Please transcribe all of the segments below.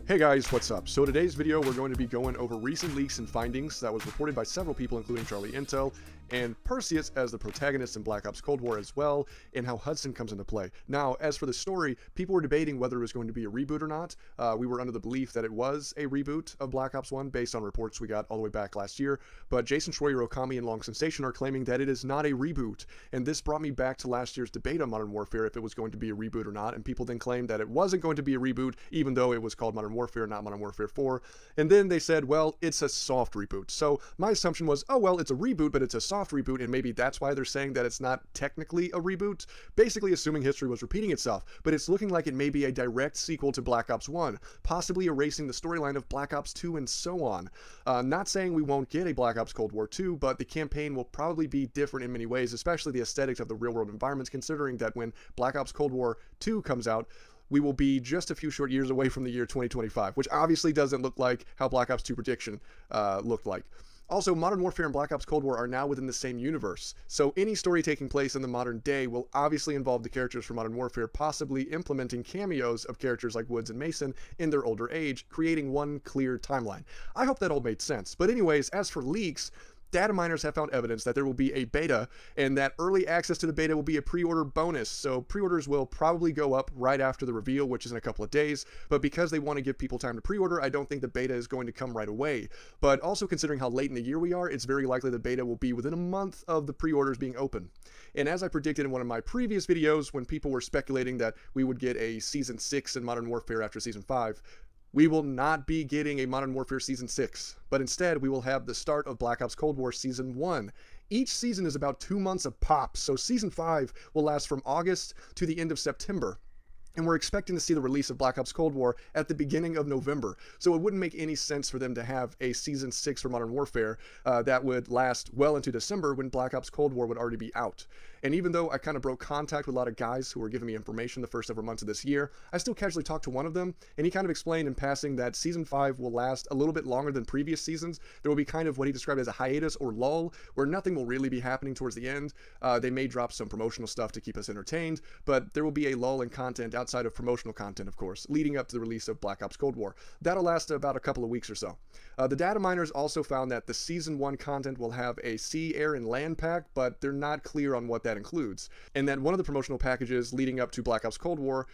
Hey guys, what's up? So today's video we're going to be going over recent leaks and findings that was reported by several people including Charlie Intel and Perseus as the protagonist in Black Ops Cold War as well, and how Hudson comes into play. Now, as for the story, people were debating whether it was going to be a reboot or not. We were under the belief that it was a reboot of Black Ops 1 based on reports we got all the way back last year, but Jason Schreier, Okami, and Long Sensation are claiming that it is not a reboot, and this brought me back to last year's debate on Modern Warfare if it was going to be a reboot or not, and people then claimed that it wasn't going to be a reboot even though it was called Modern Warfare, not Modern Warfare 4, and then they said, well, it's a soft reboot. So my assumption was, oh well, it's a reboot, but it's a soft reboot, and maybe that's why they're saying that it's not technically a reboot, basically assuming history was repeating itself, but it's looking like it may be a direct sequel to Black Ops 1, possibly erasing the storyline of Black Ops 2 and so on. Not saying we won't get a Black Ops Cold War 2, but the campaign will probably be different in many ways, especially the aesthetics of the real-world environments, considering that when Black Ops Cold War 2 comes out, we will be just a few short years away from the year 2025, which obviously doesn't look like how Black Ops 2 prediction looked like. Also, Modern Warfare and Black Ops Cold War are now within the same universe, so any story taking place in the modern day will obviously involve the characters from Modern Warfare possibly implementing cameos of characters like Woods and Mason in their older age, creating one clear timeline. I hope that all made sense, but anyways, as for leaks, data miners have found evidence that there will be a beta, and that early access to the beta will be a pre-order bonus, so pre-orders will probably go up right after the reveal, which is in a couple of days, but because they want to give people time to pre-order, I don't think the beta is going to come right away. But also considering how late in the year we are, it's very likely the beta will be within a month of the pre-orders being open. And as I predicted in one of my previous videos, when people were speculating that we would get a Season 6 in Modern Warfare after Season 5, we will not be getting a Modern Warfare Season 6, but instead we will have the start of Black Ops Cold War Season 1. Each season is about 2 months of pop, so Season 5 will last from August to the end of September. And we're expecting to see the release of Black Ops Cold War at the beginning of November. So it wouldn't make any sense for them to have a Season 6 for Modern Warfare that would last well into December when Black Ops Cold War would already be out. And even though I kind of broke contact with a lot of guys who were giving me information the first several months of this year, I still casually talked to one of them, and he kind of explained in passing that Season 5 will last a little bit longer than previous seasons. There will be kind of what he described as a hiatus or lull, where nothing will really be happening towards the end. They may drop some promotional stuff to keep us entertained, but there will be a lull in content outside of promotional content, of course, leading up to the release of Black Ops Cold War. That'll last about a couple of weeks or so. The data miners also found that the Season 1 content will have a sea, air, and land pack, but they're not clear on what that includes. And that one of the promotional packages leading up to Black Ops Cold War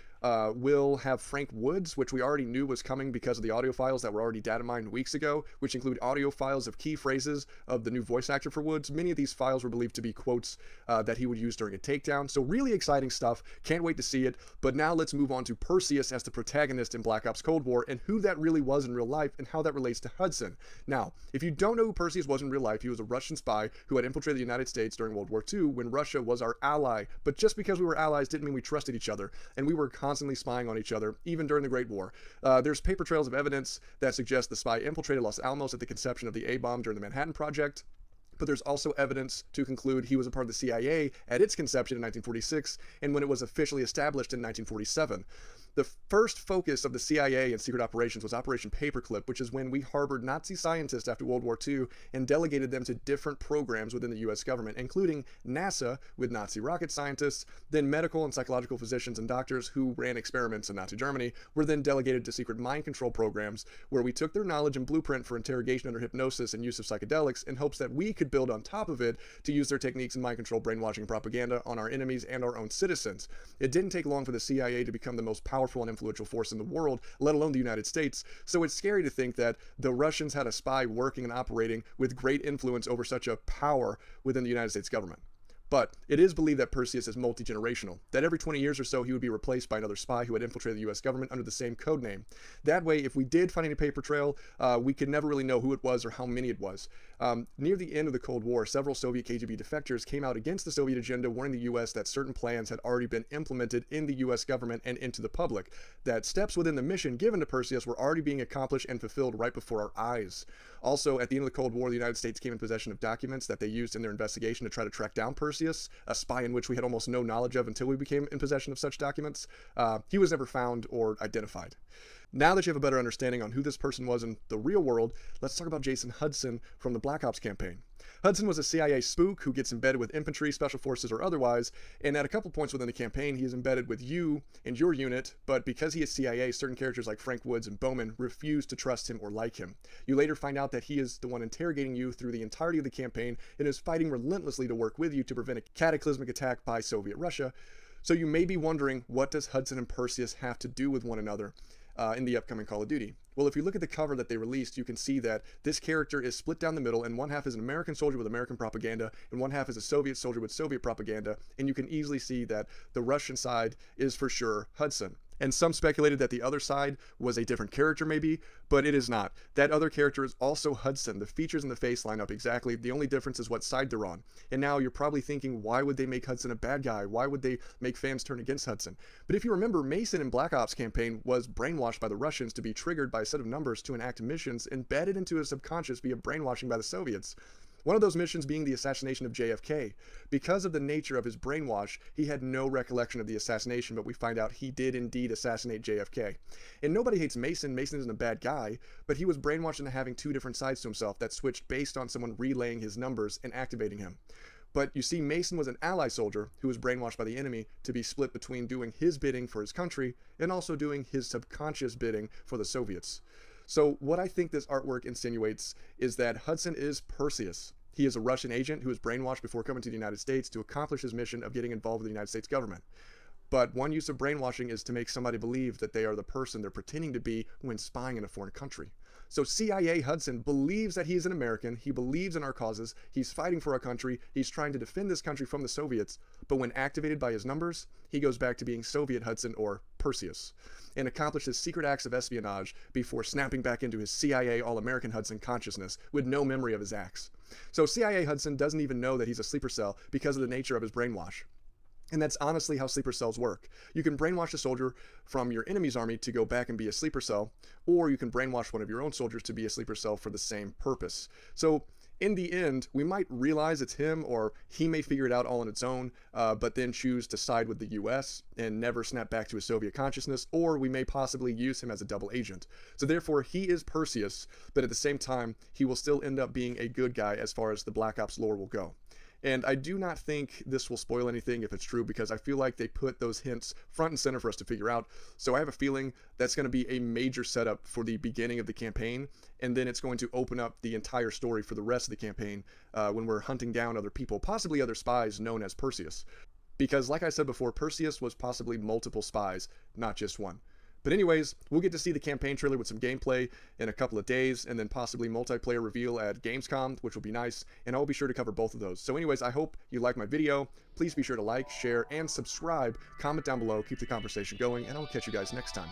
will have Frank Woods, which we already knew was coming because of the audio files that were already data mined weeks ago, which include audio files of key phrases of the new voice actor for Woods. Many of these files were believed to be quotes that he would use during a takedown, so really exciting stuff. Can't wait to see it. But now let's move on to Perseus as the protagonist in Black Ops Cold War and who that really was in real life and how that relates to Hudson. Now, if you don't know who Perseus was in real life, he was a Russian spy who had infiltrated the United States during World War II when Russia was our ally. But just because we were allies didn't mean we trusted each other, and we were constantly spying on each other, even during the Great War. There's paper trails of evidence that suggest the spy infiltrated Los Alamos at the conception of the A-bomb during the Manhattan Project. But there's also evidence to conclude he was a part of the CIA at its conception in 1946 and when it was officially established in 1947. The first focus of the CIA and secret operations was Operation Paperclip, which is when we harbored Nazi scientists after World War II and delegated them to different programs within the US government, including NASA with Nazi rocket scientists, then medical and psychological physicians and doctors who ran experiments in Nazi Germany were then delegated to secret mind control programs where we took their knowledge and blueprint for interrogation under hypnosis and use of psychedelics in hopes that we could build on top of it to use their techniques in mind control, brainwashing, and propaganda on our enemies and our own citizens. It didn't take long for the CIA to become the most powerful and influential force in the world, let alone the United States, so it's scary to think that the Russians had a spy working and operating with great influence over such a power within the United States government. But it is believed that Perseus is multi-generational, that every 20 years or so he would be replaced by another spy who had infiltrated the US government under the same code name. That way, if we did find any paper trail, we could never really know who it was or how many it was. Near the end of the Cold War, several Soviet KGB defectors came out against the Soviet agenda, warning the US that certain plans had already been implemented in the US government and into the public, that steps within the mission given to Perseus were already being accomplished and fulfilled right before our eyes. Also, at the end of the Cold War, the United States came in possession of documents that they used in their investigation to try to track down Perseus, a spy in which we had almost no knowledge of until we became in possession of such documents. He was never found or identified. Now that you have a better understanding on who this person was in the real world, let's talk about Jason Hudson from the Black Ops campaign. Hudson was a CIA spook who gets embedded with infantry, special forces, or otherwise, and at a couple points within the campaign, he is embedded with you and your unit, but because he is CIA, certain characters like Frank Woods and Bowman refuse to trust him or like him. You later find out that he is the one interrogating you through the entirety of the campaign and is fighting relentlessly to work with you to prevent a cataclysmic attack by Soviet Russia. So you may be wondering, what does Hudson and Perseus have to do with one another in the upcoming Call of Duty? Well, if you look at the cover that they released, you can see that this character is split down the middle, and one half is an American soldier with American propaganda, and one half is a Soviet soldier with Soviet propaganda, and you can easily see that the Russian side is for sure Hudson. And some speculated that the other side was a different character maybe, but it is not. That other character is also Hudson. The features and the face line up exactly. The only difference is what side they're on. And now you're probably thinking, why would they make Hudson a bad guy? Why would they make fans turn against Hudson? But if you remember, Mason in Black Ops campaign was brainwashed by the Russians to be triggered by a set of numbers to enact missions embedded into his subconscious via brainwashing by the Soviets. One of those missions being the assassination of JFK. Because of the nature of his brainwash, he had no recollection of the assassination, but we find out he did indeed assassinate JFK. And nobody hates Mason. Mason isn't a bad guy, but he was brainwashed into having two different sides to himself that switched based on someone relaying his numbers and activating him. But you see, Mason was an ally soldier who was brainwashed by the enemy to be split between doing his bidding for his country and also doing his subconscious bidding for the Soviets. So what I think this artwork insinuates is that Hudson is Perseus. He is a Russian agent who was brainwashed before coming to the United States to accomplish his mission of getting involved with the United States government. But one use of brainwashing is to make somebody believe that they are the person they're pretending to be when spying in a foreign country. So CIA Hudson believes that he's an American, he believes in our causes, he's fighting for our country, he's trying to defend this country from the Soviets, but when activated by his numbers, he goes back to being Soviet Hudson or Perseus, and accomplishes secret acts of espionage before snapping back into his CIA All-American Hudson consciousness with no memory of his acts. So CIA Hudson doesn't even know that he's a sleeper cell because of the nature of his brainwash. And that's honestly how sleeper cells work. You can brainwash a soldier from your enemy's army to go back and be a sleeper cell, or you can brainwash one of your own soldiers to be a sleeper cell for the same purpose. So in the end, we might realize it's him, or he may figure it out all on its own, but then choose to side with the US and never snap back to his Soviet consciousness, or we may possibly use him as a double agent. So therefore, he is Perseus, but at the same time, he will still end up being a good guy as far as the Black Ops lore will go. And I do not think this will spoil anything if it's true, because I feel like they put those hints front and center for us to figure out. So I have a feeling that's going to be a major setup for the beginning of the campaign, and then it's going to open up the entire story for the rest of the campaign when we're hunting down other people, possibly other spies known as Perseus. Because like I said before, Perseus was possibly multiple spies, not just one. But anyways, we'll get to see the campaign trailer with some gameplay in a couple of days, and then possibly multiplayer reveal at Gamescom, which will be nice, and I'll be sure to cover both of those. So anyways, I hope you like my video. Please be sure to like, share, and subscribe. Comment down below, keep the conversation going, and I'll catch you guys next time.